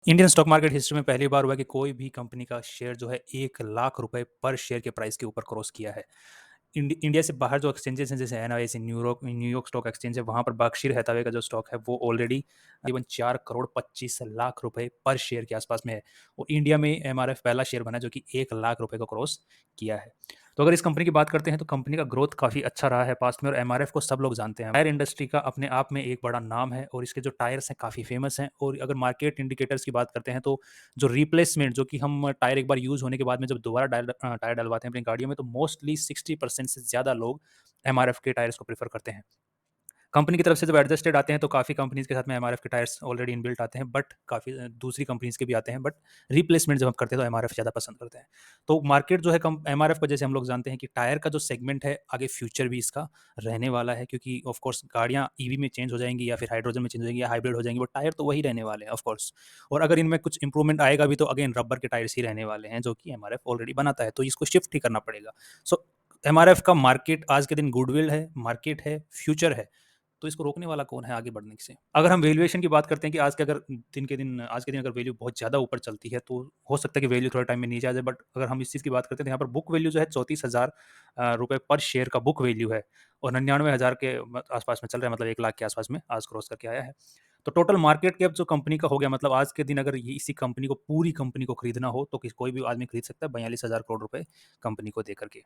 Indian stock market history में पहली बार हुआ कि कोई भी कंपनी का शेयर जो है 1 लाख रुपए पर शेयर के प्राइस के ऊपर क्रॉस किया है। इंडिया से बाहर जो एक्सचेंजेस हैं जैसे एनआईसी न्यूयॉर्क स्टॉक एक्सचेंज है, वहाँ पर बर्कशायर हैथवे का जो स्टॉक है वो ऑलरेडी करीबन 4 करोड़ 25 लाख रुपए पर शेयर के आसपास में है। और इंडिया में एमआरएफ पहला शेयर बना जो कि 1 लाख रुपए को क्रॉस किया है। तो अगर इस कंपनी की बात करते हैं तो कंपनी का ग्रोथ काफ़ी अच्छा रहा है पास्ट में, और एमआरएफ को सब लोग जानते हैं। टायर इंडस्ट्री का अपने आप में एक बड़ा नाम है और इसके जो टायर्स हैं काफ़ी फेमस हैं। और अगर मार्केट इंडिकेटर्स की बात करते हैं तो जो रिप्लेसमेंट, जो कि हम टायर एक बार यूज़ होने के बाद में जब दोबारा टायर डलवाते हैं अपनी गाड़ियों में, तो मोस्टली 60% से ज़्यादा लोग एमआरएफ के टायर्स को प्रेफर करते हैं। कंपनी की तरफ से जब एडजस्टेड आते हैं तो काफ़ी कंपनीज़ के साथ में एमआरएफ के टायर्स ऑलरेडी इनबिल्ट आते हैं, बट काफ़ी दूसरी कंपनीज़ के भी आते हैं, बट रिप्लेसमेंट जब हम करते हैं तो एमआरएफ ज़्यादा पसंद करते हैं। तो मार्केट जो है कम एमआरएफ को, जैसे हम लोग जानते हैं कि टायर का जो सेगमेंट है आगे फ्यूचर भी इसका रहने वाला है, क्योंकि ऑफ कोर्स गाड़ियाँ ईवी में चेंज हो जाएंगी या फिर हाइड्रोजन में चेंज हो जाएंगी या हाइब्रिड हो जाएंगी, वो टायर तो वही रहने वाले हैं ऑफ कोर्स। और अगर इनमें कुछ इंप्रूवमेंट आएगा भी तो अगेन रबर के टायर्स ही रहने वाले हैं, जो कि एमआरएफ ऑलरेडी बनाता है, तो इसको शिफ्ट ही करना पड़ेगा। सो एमआरएफ का मार्केट आज के दिन गुडविल है, मार्केट है, फ्यूचर है। तो इसको रोकने वाला कौन है आगे बढ़ने से? अगर हम वैल्यूएशन की बात करते हैं कि आज के दिन अगर वैल्यू बहुत ज़्यादा ऊपर चलती है तो हो सकता है कि वैल्यू थोड़े टाइम में नीचे आ जाए, बट अगर हम इस चीज़ की बात करते हैं तो यहाँ पर बुक वैल्यू जो है 34,000 रुपए पर शेयर का बुक वैल्यू है, और 99,000 के आसपास में चल रहा है, मतलब 1 लाख के आसपास में आज क्रॉस करके आया है। तो टोटल मार्केट कैप जो कंपनी का हो गया, मतलब आज के दिन अगर ये इसी कंपनी को, पूरी कंपनी को खरीदना हो तो कोई भी आदमी खरीद सकता है 42,000 करोड़ रुपए कंपनी को देकर के।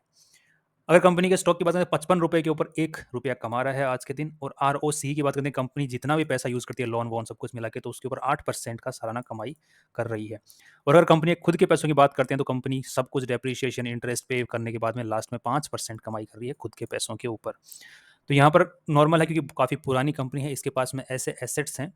अगर कंपनी के स्टॉक की बात करें तो 55 रुपए के ऊपर 1 रुपया कमा रहा है आज के दिन। और आरओसी की बात करते हैं, कंपनी जितना भी पैसा यूज़ करती है, लोन वोन सब कुछ मिला के, तो उसके ऊपर 8% का सालाना कमाई कर रही है। और अगर कंपनी खुद के पैसों की बात करते हैं तो कंपनी सब कुछ डेप्रिसिएशन, इंटरेस्ट पे करने के बाद में लास्ट में 5% कमाई कर रही है खुद के पैसों के ऊपर। तो यहाँ पर नॉर्मल है, क्योंकि काफ़ी पुरानी कंपनी है, इसके पास में ऐसे एसेट्स हैं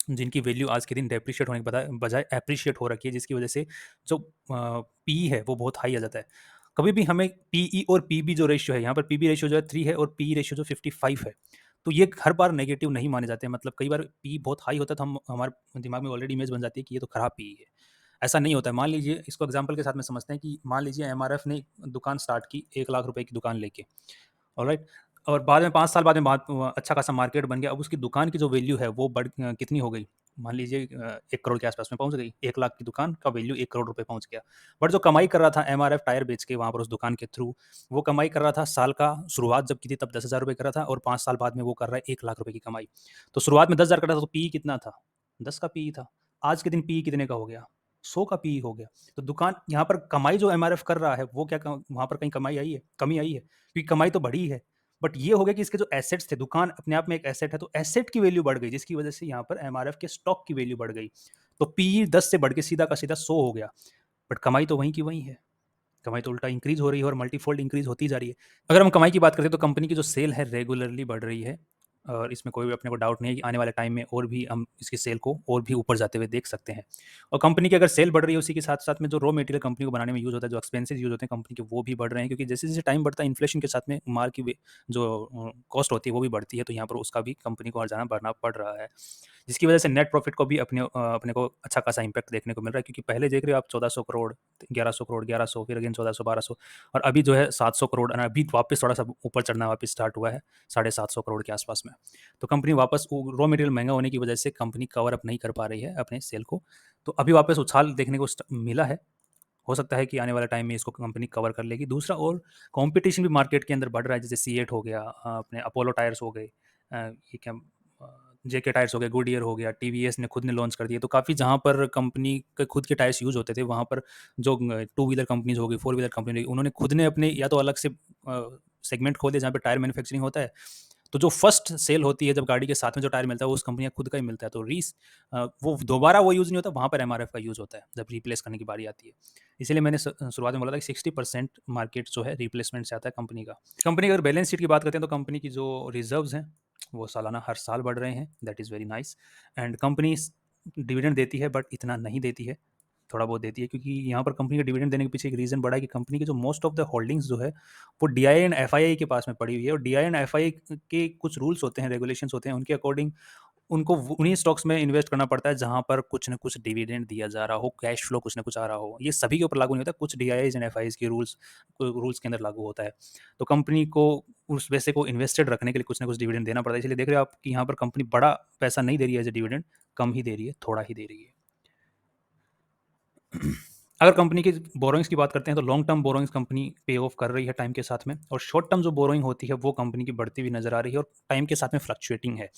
जिनकी वैल्यू आज के दिन डेप्रिशिएट होने के बजाय एप्रिशिएट हो रखी है, जिसकी वजह से जो पी है वो बहुत हाई आ जाता है। कभी भी हमें पीई और पीबी जो रेशियो है, यहाँ पर पीबी रेशियो जो है 3 है और पीई रेशियो जो 55 है, तो ये हर बार नेगेटिव नहीं माने जाते हैं। मतलब कई बार पी बहुत हाई होता है तो हम हमारे दिमाग में ऑलरेडी इमेज बन जाती है कि ये तो खराब पी है। ऐसा नहीं होता है। मान लीजिए, इसको एग्जांपल के साथ में समझते हैं कि मान लीजिए एमआरएफ ने दुकान स्टार्ट की 1 लाख रुपए की दुकान लेके, ऑलराइट, और बाद में 5 साल बाद में अच्छा खासा मार्केट बन गया। अब उसकी दुकान की जो वैल्यू है वो कितनी हो गई? मान लीजिए 1 करोड़ के आस-पास में पहुँच गई। 1 लाख की दुकान का वैल्यू 1 करोड़ रुपए पहुँच गया। बट जो कमाई कर रहा था एमआरएफ टायर बेच के वहाँ पर उस दुकान के थ्रू, वो कमाई कर रहा था, साल का शुरुआत जब की थी तब 10,000 रुपए कर रहा था, और 5 साल बाद में वो कर रहा है 1 लाख रुपए की कमाई। तो शुरुआत में 10,000 कर रहा था तो पीई कितना था? 10 का पीई था। आज के दिन पीई कितने का हो गया? 100 का पीई हो गया। तो दुकान यहाँ पर कमाई जो एमआरएफ कर रहा है वो क्या क वहाँ पर कहीं कमाई आई है? कमी आई है? क्योंकि कमाई तो बढ़ी है। बट ये हो गया कि इसके जो एसेट्स थे, दुकान अपने आप में एक एसेट है, तो एसेट की वैल्यू बढ़ गई, जिसकी वजह से यहाँ पर एमआरएफ के स्टॉक की वैल्यू बढ़ गई। तो पीई 10 से बढ़ के सीधा का सीधा 100 हो गया। बट कमाई तो वहीं की वहीं है। कमाई तो उल्टा इंक्रीज हो रही है और मल्टीफोल्ड इंक्रीज होती जा रही है। अगर हम कमाई की बात करें तो कंपनी की जो सेल है रेगुलरली बढ़ रही है, और इसमें कोई भी अपने को डाउट नहीं है कि आने वाले टाइम में और भी हम इसकी सेल को और भी ऊपर जाते हुए देख सकते हैं। और कंपनी की अगर सेल बढ़ रही है, उसी के साथ साथ में जो रॉ मटेरियल कंपनी को बनाने में यूज़ होता है, जो एक्सपेंसेस यूज़ होते हैं कंपनी के, वो भी बढ़ रहे हैं, क्योंकि जैसे जैसे टाइम बढ़ता है इन्फ्लेशन के साथ में माल की जो कॉस्ट होती है वो भी बढ़ती है, तो यहाँ पर उसका भी कंपनी को हर जाना बढ़ना पड़ रहा है, जिसकी वजह से नेट प्रॉफिट को भी अपने को अच्छा खासा इम्पैक्ट देखने को मिल रहा है। क्योंकि पहले देख रहे हो आप 1400 करोड़, 1100 करोड़, 1100, फिर अगेन 1400, 1200, और अभी जो है 700 करोड़, और अभी वापस थोड़ा सा ऊपर चढ़ना वापस स्टार्ट हुआ है 750 करोड़ के आसपास में। तो कंपनी वापस रॉ मटेरियल महंगा होने की वजह से कंपनी कवर अप नहीं कर पा रही है अपने सेल को, तो अभी वापस उछाल देखने को मिला है। हो सकता है कि आने वाले टाइम में इसको कंपनी कवर कर लेगी। दूसरा, और कंपटीशन भी मार्केट के अंदर बढ़ रहा है, जैसे सी8 हो गया, अपने अपोलो टायर्स हो गए, ये क्या, जेके टायर्स हो गए, गुडियर हो गया, टीवीएस ने खुद ने लॉन्च कर दिए। तो काफ़ी, जहाँ पर कंपनी के खुद के टायर्स यूज़ होते थे, वहाँ पर जो टू व्हीलर कंपनीज हो गई, फोर व्हीलर कंपनी, उन्होंने खुद ने अपने या तो अलग से सेगमेंट खोले जहाँ पे टायर मैन्युफैक्चरिंग होता है। तो जो फर्स्ट सेल होती है जब गाड़ी के साथ में जो टायर मिलता है वो उस कंपनी का खुद का ही मिलता है, तो वो दोबारा वो यूज़ नहीं होता, वहाँ पर एमआरएफ का यूज़ होता है जब रिप्लेस करने की बारी आती है। इसीलिए मैंने शुरुआत में बोला था कि 60% मार्केट जो है रिप्लेसमेंट से आता है कंपनी का अगर बैलेंस शीट की बात करते हैं तो कंपनी की जो रिजर्व्स हैं वो सालाना हर साल बढ़ रहे हैं, that is very nice. And company dividend देती है, बट इतना नहीं देती है, थोड़ा बहुत देती है, क्योंकि यहाँ पर कंपनी का डिविडेंड देने के पीछे एक रीज़न बड़ा है कि कंपनी की जो मोस्ट ऑफ द होल्डिंग्स जो है वो डीआईआई एंड एफआईआई के पास में पड़ी हुई है, और डीआईआई एंड एफआईआई के कुछ रूल्स होते हैं, रेगुलेशंस होते हैं, उनके अकॉर्डिंग उनको उन्हीं स्टॉक्स में इन्वेस्ट करना पड़ता है जहाँ पर कुछ न कुछ डिविडेंड दिया जा रहा हो, कैश फ्लो कुछ न कुछ आ रहा हो। ये सभी के ऊपर लागू नहीं होता, कुछ डीआईआईज एंड एफआईआईज के रूल्स के अंदर लागू होता है। तो कंपनी को उस पैसे को इन्वेस्टेड रखने के लिए कुछ न कुछ डिविडेंड देना पड़ता है। इसलिए देख रहे हो आप कि यहाँ पर कंपनी बड़ा पैसा नहीं दे रही है एज ए डिविडेंड, कम ही दे रही है, थोड़ा ही दे रही है। अगर कंपनी की बोरोइंग्स की बात करते हैं तो लॉन्ग टर्म बोरोइंग्स कंपनी पे ऑफ कर रही है टाइम के साथ में, और शॉर्ट टर्म जो बोरोइंग होती है वो कंपनी की बढ़ती हुई नजर आ रही है और टाइम के साथ में फ्लक्चुएटिंग है।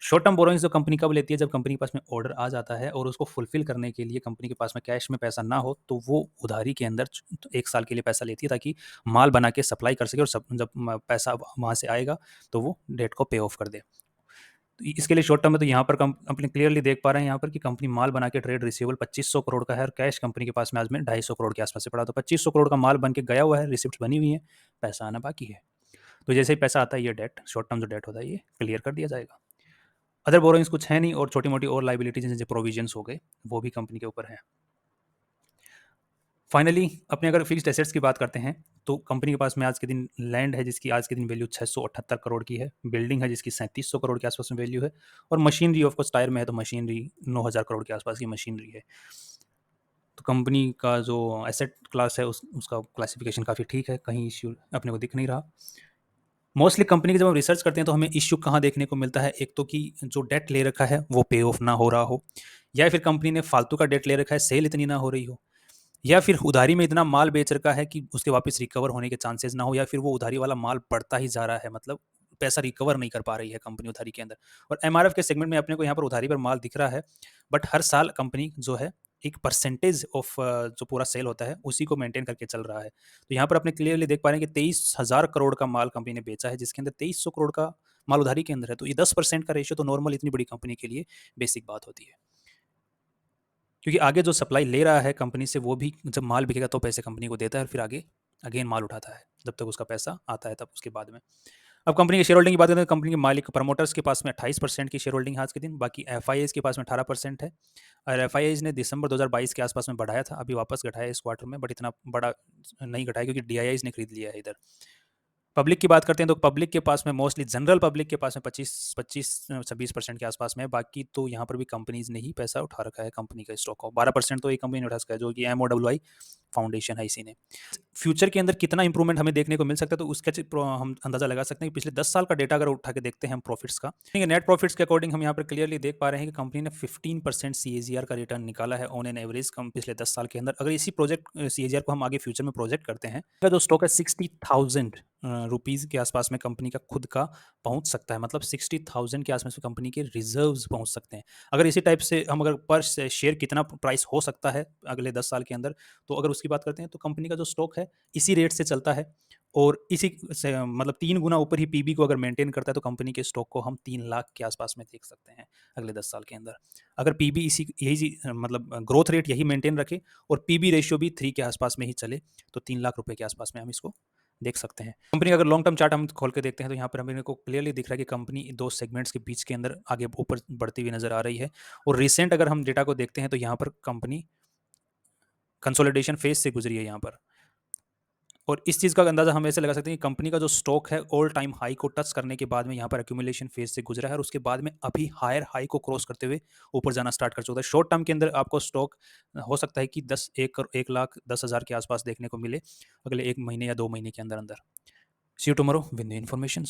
शॉर्ट टर्म बोरोइंग्स जो कंपनी कब लेती है, जब कंपनी के पास में ऑर्डर आ जाता है और उसको फुलफिल करने के लिए कंपनी के पास में कैश में पैसा ना हो, तो वो उधारी के अंदर 1 साल के लिए पैसा लेती है ताकि माल बना के सप्लाई कर सके, और जब पैसा वहाँ से आएगा तो वो डेट को पे ऑफ कर दे। तो इसके लिए शॉर्ट टर्म में तो यहाँ पर अपने क्लियरली देख पा रहे हैं यहाँ पर कि कंपनी माल बना के ट्रेड रिसीवेबल 2500 करोड़ का है, और कैश कंपनी के पास में आज में 250 करोड़ के आसपास से पड़ा। तो 2500 करोड़ का माल बन के गया हुआ है, रिसिप्ट बनी हुई है, पैसा आना बाकी है। तो जैसे ही पैसा आता है, ये डेट, शॉर्ट टर्म जो डेट होता है, ये क्लियर कर दिया जाएगा। अदर बोरोइंग्स कुछ है नहीं, और छोटी मोटी और लाइबिलिटीज जैसे प्रोविजंस हो गए, वो भी कंपनी के ऊपर है। फाइनली अपने अगर फिक्स्ड एसेट्स की बात करते हैं, तो कंपनी के पास में आज के दिन लैंड है जिसकी आज के दिन वैल्यू 678 करोड़ की है, बिल्डिंग है जिसकी 3700 करोड़ के आसपास में वैल्यू है, और मशीनरी, ऑफ कोर्स टायर में है तो मशीनरी 9000 करोड़ के आसपास की मशीनरी है। तो कंपनी का जो एसेट क्लास है उसका क्लासिफिकेशन काफ़ी ठीक है, कहीं इश्यू अपने को दिख नहीं रहा। मोस्टली कंपनी की जब हम रिसर्च करते हैं तो हमें इश्यू कहाँ देखने को मिलता है, एक तो कि जो डेट ले रखा है वो पे ऑफ ना हो रहा हो, या फिर कंपनी ने फालतू का डेट ले रखा है, सेल इतनी ना हो रही हो, या फिर उधारी में इतना माल बेच रखा है कि उसके वापस रिकवर होने के चांसेस ना हो, या फिर वो उधारी वाला माल बढ़ता ही जा रहा है, मतलब पैसा रिकवर नहीं कर पा रही है कंपनी उधारी के अंदर। और एमआरएफ के सेगमेंट में अपने को यहाँ पर उधारी पर माल दिख रहा है, बट हर साल कंपनी जो है एक परसेंटेज ऑफ जो पूरा सेल होता है उसी को मेंटेन करके चल रहा है। तो यहाँ पर अपने क्लियरली देख पा रहे हैं कि 23,000 करोड़ का माल कंपनी ने बेचा है, जिसके अंदर 2300 करोड़ का माल उधारी के अंदर है। तो ये 10% का रेशियो तो नॉर्मल इतनी बड़ी कंपनी के लिए बेसिक बात होती है, क्योंकि आगे जो सप्लाई ले रहा है कंपनी से, वो भी जब माल बिकेगा तो पैसे कंपनी को देता है, और फिर आगे अगेन माल उठाता है जब तक उसका पैसा आता है, तब उसके बाद में। अब कंपनी की शेयर होल्डिंग की बात करें तो कंपनी के मालिक प्रमोटर्स के पास में 28% की शेयर होल्डिंग है आज के दिन, बाकी एफ के पास में 18% है। और एफ ने दिसंबर 2022 के आसपास में बढ़ाया था, अभी वापस घटाया इस क्वार्टर में, बट इतना बड़ा नहीं घटाया क्योंकि डी ने खरीद लिया है इधर। पब्लिक की बात करते हैं तो पब्लिक के पास में मोस्टली जनरल पब्लिक के पास में 25-26% के आसपास में है, बाकी तो यहाँ पर भी कंपनीज ने ही पैसा उठा रखा है कंपनी का स्टॉक को। 12% तो एक कंपनी ने उठा रखा है जो कि MOWI फाउंडेशन है, इसी ने। फ्यूचर के अंदर कितना इंप्रूवमेंट हमें देखने को मिल सकता है, तो उसका हम अंदाजा लगा सकते हैं कि पिछले 10 साल का डेटा अगर उठा के देखते हैं हम प्रॉफिट्स का, नेट प्रॉफिट्स के अकॉर्डिंग हम यहाँ पर क्लियरली देख पा रहे हैं कि कंपनी ने 15% CAGR का रिटर्न निकाला है ऑन एन एवरेज पिछले 10 साल के अंदर। अगर इसी प्रोजेक्ट CAGR को हम आगे फ्यूचर में प्रोजेक्ट करते हैं, जो स्टॉक है 60,000 रुपीज़ के आसपास में कंपनी का खुद का पहुंच सकता है, मतलब 60,000 के आसपास में कंपनी के रिजर्व्स पहुंच सकते हैं। अगर इसी टाइप से हम अगर पर शेयर कितना प्राइस हो सकता है अगले 10 साल के अंदर, तो अगर उसकी बात करते हैं तो कंपनी का जो स्टॉक है इसी रेट से चलता है, और इसी से मतलब 3 गुना ऊपर ही पीबी को अगर मेंटेन करता है, तो कंपनी के स्टॉक को हम 3 लाख के आसपास में देख सकते हैं अगले 10 साल के अंदर। अगर पीबी इसी यही मतलब ग्रोथ रेट यही मेंटेन रखे और पीबी रेशियो भी 3 के आसपास में ही चले, तो 3 लाख रुपए के आसपास में हम इसको देख सकते हैं। कंपनी अगर लॉन्ग टर्म चार्ट हम खोल के देखते हैं तो यहाँ पर हमें को क्लियरली दिख रहा है कि कंपनी 2 सेगमेंट्स के बीच के अंदर आगे ऊपर बढ़ती हुई नजर आ रही है। और रिसेंट अगर हम डेटा को देखते हैं तो यहाँ पर कंपनी कंसोलिडेशन फेज से गुजरी है यहाँ पर, और इस चीज़ का अंदाजा हम ऐसे लगा सकते हैं कि कंपनी का जो स्टॉक है ऑल टाइम हाई को टच करने के बाद में यहाँ पर एक्यूमुलेशन फेज से गुजरा है, और उसके बाद में अभी हायर हाई को क्रॉस करते हुए ऊपर जाना स्टार्ट कर चुका है। शॉर्ट टर्म के अंदर आपको स्टॉक हो सकता है कि 1,10,10,000 के आसपास देखने को मिले अगले 1 महीने या 2 महीने के अंदर अंदर। See you tomorrow with new information.